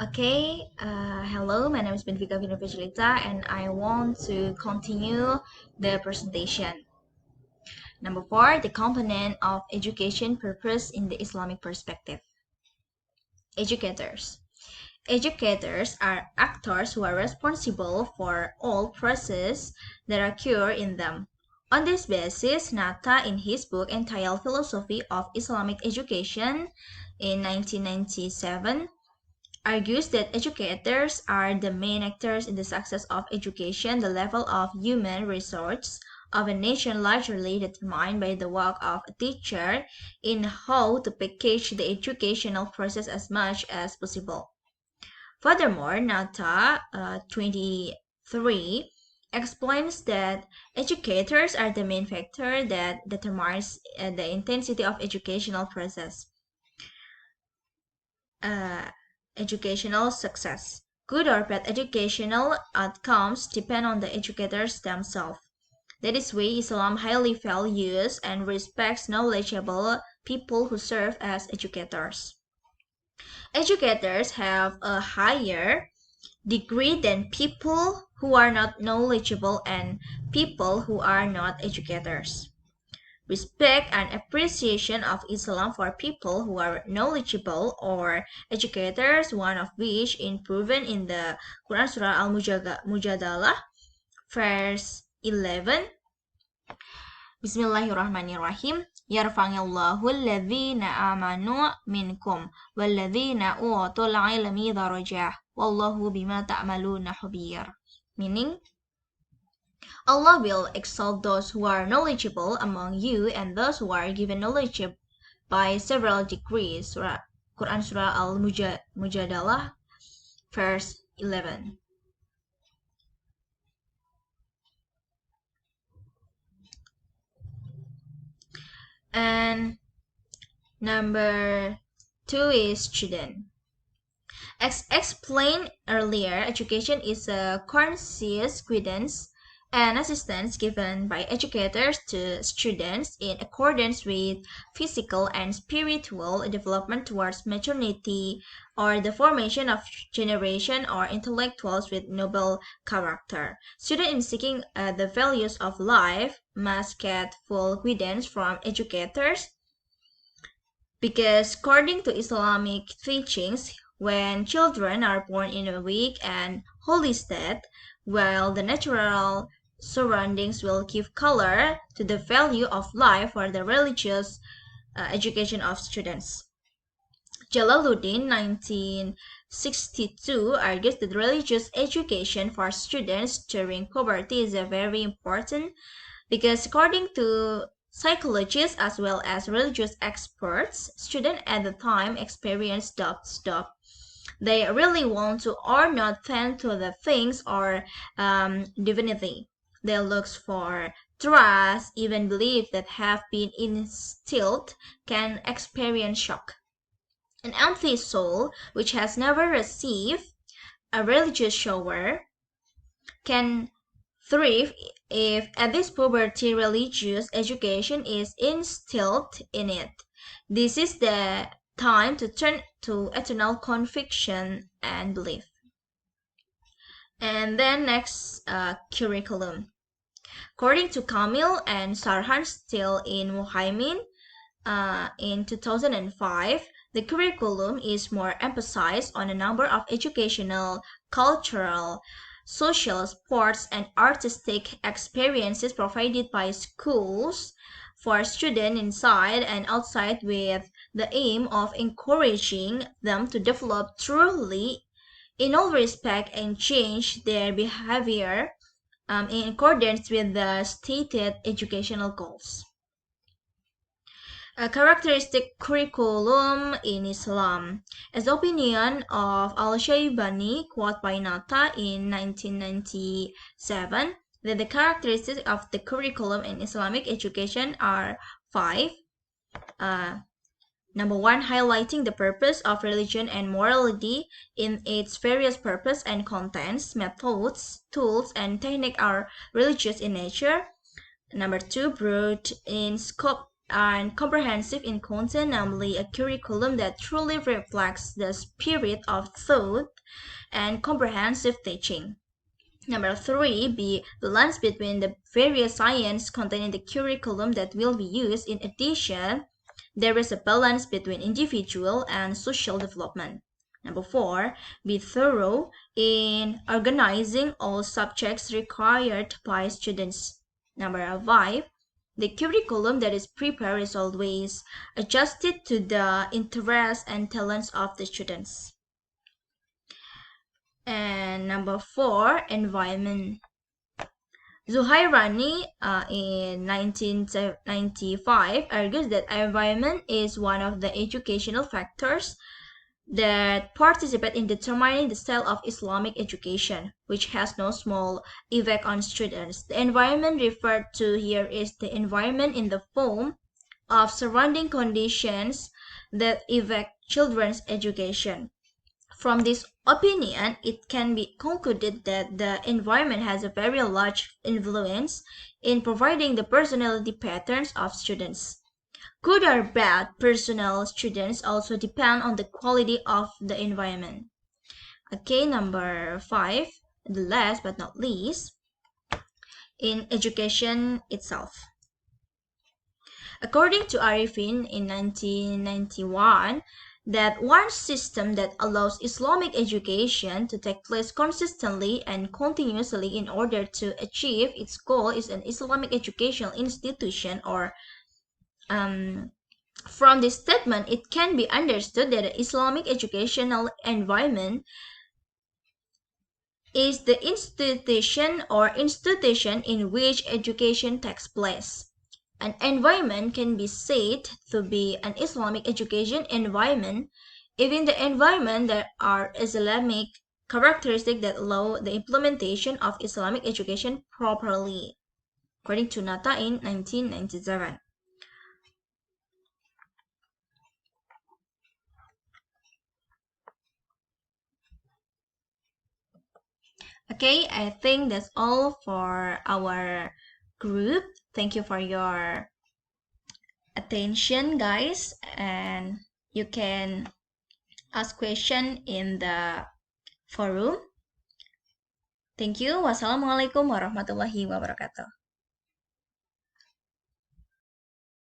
Hello, my name is Benvika Vinopicilita and I want to continue the presentation. Number 4, the component of education purpose in the Islamic perspective. Educators. Educators are actors who are responsible for all processes that occur in them. On this basis, Nata, in his book entitled Philosophy of Islamic Education in 1997, argues that educators are the main actors in the success of education. The level of human resource of a nation largely determined by the work of a teacher in how to package the educational process as much as possible. Furthermore, Nata 23 explains that educators are the main factor that determines the intensity of educational process. Educational success. Good or bad educational outcomes depend on the educators themselves. That is why Islam highly values and respects knowledgeable people who serve as educators. Educators have a higher degree than people who are not knowledgeable and people who are not educators. Respect and appreciation of Islam for people who are knowledgeable or educators, one of which is proven in the Quran Surah Al-Mujadalah, verse 11. Bismillahirrahmanirrahim. Yarfa'illahu alladhina amanu minkum walladhina utul ilmi darajah wallahu bima ta'maluna khabir. Meaning, Allah will exalt those who are knowledgeable among you and those who are given knowledge by several degrees. Quran Surah Al-Mujadalah, verse 11. And number 2 is student. As explained earlier, education is a conscious guidance and assistance given by educators to students in accordance with physical and spiritual development towards maturity or the formation of generation or intellectuals with noble character. Students in seeking the values of life must get full guidance from educators because according to Islamic teachings, when children are born in a weak and holy state, while the natural surroundings will give color to the value of life for the religious education of students. Jalaluddin 1962 argues that religious education for students during puberty is very important because according to psychologists as well as religious experts, students at the time experience doubt. They really want to or not tend to the things or divinity. They look for trust, even belief that have been instilled can experience shock. An empty soul, which has never received a religious shower, can thrive if at this puberty religious education is instilled in it. This is the time to turn to eternal conviction and belief. And then next, curriculum. According to Kamil and Sarhan still in Muhaimin in 2005, the curriculum is more emphasized on a number of educational, cultural, social, sports, and artistic experiences provided by schools for students inside and outside with the aim of encouraging them to develop truly in all respect and change their behavior in accordance with the stated educational goals. A characteristic curriculum in Islam. As the opinion of Al-Shaybani, quote by Nata in 1997, that the characteristics of the curriculum in Islamic education are 5. Number 1, highlighting the purpose of religion and morality in its various purpose and contents, methods, tools, and technique are religious in nature. Number 2, broad in scope and comprehensive in content, namely a curriculum that truly reflects the spirit of thought and comprehensive teaching. Number three, be balance between the various science contained in the curriculum that will be used. In addition, there is a balance between individual and social development. Number four, be thorough in organizing all subjects required by students. Number five, the curriculum that is prepared is always adjusted to the interests and talents of the students. And number four, environment. Zuhairani in 1995 argues that environment is one of the educational factors that participate in determining the style of Islamic education, which has no small effect on students. The environment referred to here is the environment in the form of surrounding conditions that affect children's education. From this opinion, it can be concluded that the environment has a very large influence in providing the personality patterns of students. Good or bad personal students also depend on the quality of the environment. Okay, number five, the last but not least, in education itself. According to Arifin in 1991, that one system that allows Islamic education to take place consistently and continuously in order to achieve its goal is an Islamic educational institution. Or from this statement, it can be understood that the Islamic educational environment is the institution or institution in which education takes place. An environment can be said to be an Islamic education environment if in the environment there are Islamic characteristics that allow the implementation of Islamic education properly, according to Nata in 1997. Okay, I think that's all for our group. Thank you for your attention, guys, and you can ask question in the forum. Thank you. Wassalamualaikum warahmatullahi wabarakatuh.